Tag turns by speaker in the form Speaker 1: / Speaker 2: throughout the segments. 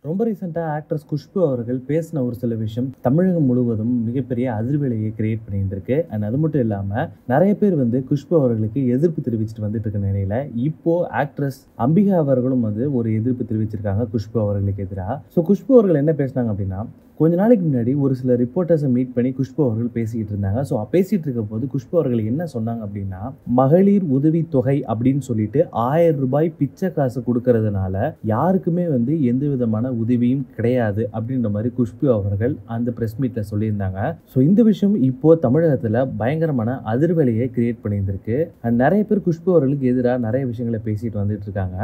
Speaker 1: ரொம்ப ரீசெண்டாக ஆக்ட்ரஸ் குஷ்பு அவர்கள் பேசின ஒரு சில விஷயம் தமிழகம் முழுவதும் மிகப்பெரிய அதிர்வலையை கிரியேட் பண்ணியிருந்திருக்கு. அண்ட் அது மட்டும் இல்லாமல் நிறைய பேர் குஷ்பு அவர்களுக்கு எதிர்ப்பு தெரிவிச்சுட்டு வந்துட்டு இருக்க நிலையில இப்போ ஆக்ட்ரஸ் அம்பிகா அவர்களும் ஒரு எதிர்ப்பு தெரிவிச்சிருக்காங்க குஷ்பு அவர்களுக்கு எதிராக. ஸோ குஷ்பு அவர்கள் என்ன பேசினாங்க அப்படின்னா, கொஞ்ச நாளைக்கு முன்னாடி ஒரு சில ரிப்போர்ட்டர்ஸை மீட் பண்ணி குஷ்பு அவர்கள் பேசிக்கிட்டு இருந்தாங்க. ஸோ பேசிகிட்டு இருக்க போது குஷ்பு அவர்கள் என்ன சொன்னாங்க அப்படின்னா, மகளிர் உதவி தொகை அப்படின்னு சொல்லிட்டு 1000 ரூபாய் பிச்சை காசு கொடுக்கறதுனால யாருக்குமே எந்த விதமான உதவியும் கிடையாது அப்படின்ற மாதிரி குஷ்பு அவர்கள் அந்த பிரஸ் மீட்ல சொல்லியிருந்தாங்க. ஸோ இந்த விஷயம் இப்போ தமிழகத்தில் பயங்கரமான அதிர்வலையை கிரியேட் பண்ணியிருந்திருக்கு. அண்ட் நிறைய பேர் குஷ்பு அவர்களுக்கு எதிராக நிறைய விஷயங்களை பேசிட்டு வந்துட்டு இருக்காங்க.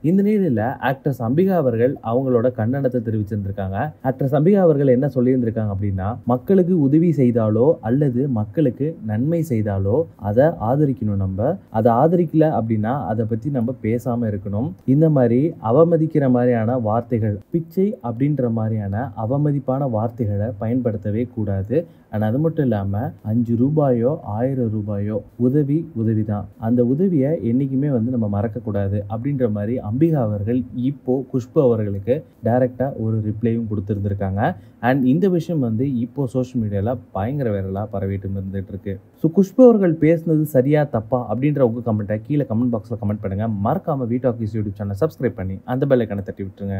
Speaker 1: இந்த நிலையில ஆக்ட்ரஸ் அம்பிகா அவர்கள் அவங்களோட கண்டனத்தை தெரிவிச்சிருந்திருக்காங்க. ஆக்ட்ரஸ் அம்பிகா அவர்கள் என்ன சொல்லியிருந்திருக்காங்க அப்படின்னா, மக்களுக்கு உதவி செய்தாலோ அல்லது மக்களுக்கு நன்மை செய்தாலோ அதை ஆதரிக்கணும். நம்ம அதை ஆதரிக்கல அப்படின்னா அதை பத்தி நம்ம பேசாம இருக்கணும். இந்த மாதிரி அவமதிக்கிற மாதிரியான வார்த்தைகள், பிச்சை அப்படின்ற மாதிரியான அவமதிப்பான வார்த்தைகளை பயன்படுத்தவே கூடாது. அண்ட் அது மட்டும் இல்லாமல் 5 ரூபாயோ 1000 ரூபாயோ உதவி தான். அந்த உதவியை என்றைக்குமே நம்ம மறக்கக்கூடாது அப்படின்ற மாதிரி அம்பிகா அவர்கள் இப்போ குஷ்பு அவர்களுக்கு டைரெக்டாக ஒரு ரிப்ளையும் கொடுத்துருந்துருக்காங்க. அண்ட் இந்த விஷயம் இப்போ சோஷியல் மீடியாவில் பயங்கர வைரலாக பரவிட்டு இருந்துட்டு இருக்கு. ஸோ குஷ்பு அவர்கள் பேசுனது சரியா தப்பா அப்படின்ற உங்கள் கமெண்ட்டை கீழே கமெண்ட் பாக்ஸில் கமெண்ட் பண்ணுங்க. மறக்காம V Talkies YouTube channel subscribe பண்ணி அந்த பெல் ஐகானை தட்டி விட்டுருங்க.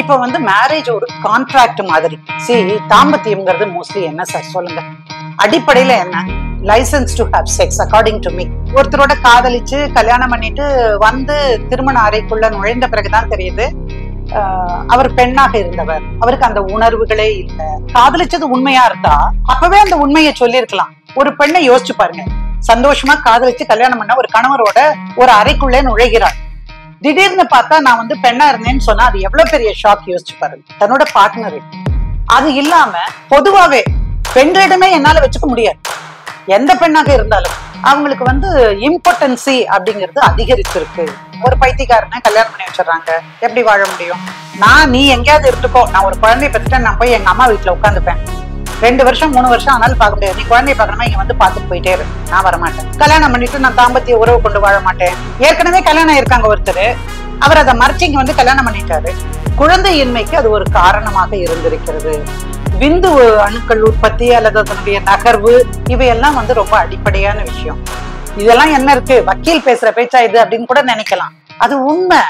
Speaker 2: இப்ப மேரேஜ் ஒரு கான்ட்ராக்ட் மாதிரி. தாம்பத்தியம்ங்கிறது மோஸ்ட்லி என்ன சார் சொல்லுங்க? அடிப்படையில என்ன? Licence to have sex according to me. ஒருத்தரோட காதலிச்சு கல்யாணம் பண்ணிட்டு திருமண அறைக்குள்ள நுழைந்த பிறகுதான் தெரியுது அவர் பெண்ணாக இருந்தவர். அவருக்கு அந்த உணர்வுகளே இல்லை. காதலிச்சது உண்மையா இருந்தா அப்பவே அந்த உண்மையை சொல்லியிருக்கலாம். ஒரு பெண்ணை யோசிச்சு பாருங்க, சந்தோஷமா காதலிச்சு கல்யாணம் பண்ண ஒரு கணவரோட ஒரு அறைக்குள்ளே நுழைகிறார். திடீர்னு பார்த்தா நான் பெண்ணா இருந்தேன்னு சொன்னா அது எவ்வளவு பெரிய ஷாக் யோசிச்சு பாருங்க. தன்னோட பார்ட்னர் அது இல்லாம பொதுவாவே பெண்களிடமே என்னால வச்சுக்க முடியாது. எந்த பெண்ணாக இருந்தாலும் அவங்களுக்கு இம்பார்ட்டன்சி அப்படிங்கிறது அதிகரிச்சிருக்கு. ஒரு பைத்தியக்காரனை கல்யாணம் பண்ணி வச்சிடறாங்க. எப்படி வாழ முடியும்? நீ எங்கேயாவது இருந்துக்கோ, நான் ஒரு குழந்தைய பத்திட்டு நான் போய் எங்க அம்மா வீட்டுல உட்காந்துப்பேன். 2 வருஷம் 3 வருஷம் ஆனாலும் பார்க்க முடியாது. நீ குழந்தைய பார்க்கணுமா, இங்க பார்த்துட்டு போயிட்டே இரு, நான் வரமாட்டேன். கல்யாணம் பண்ணிட்டு நான் தாம்பத்திய உறவு கொண்டு வாழ மாட்டேன். ஏற்கனவே கல்யாணம் இருக்காங்க ஒருத்தர், அவர் அதை மறைச்சிங்க கல்யாணம் பண்ணிட்டாரு. குழந்தையின்மைக்கு அது ஒரு காரணமாக இருந்திருக்கிறது. விந்து அணுக்கள் உற்பத்தி அல்லது அதனுடைய நகர்வு இவையெல்லாம் ரொம்ப அடிப்படையான விஷயம். இதெல்லாம் என்ன இருக்கு, வக்கீல் பேசுற பேச்சா இது அப்படின்னு கூட நினைக்கலாம். அது உண்மை.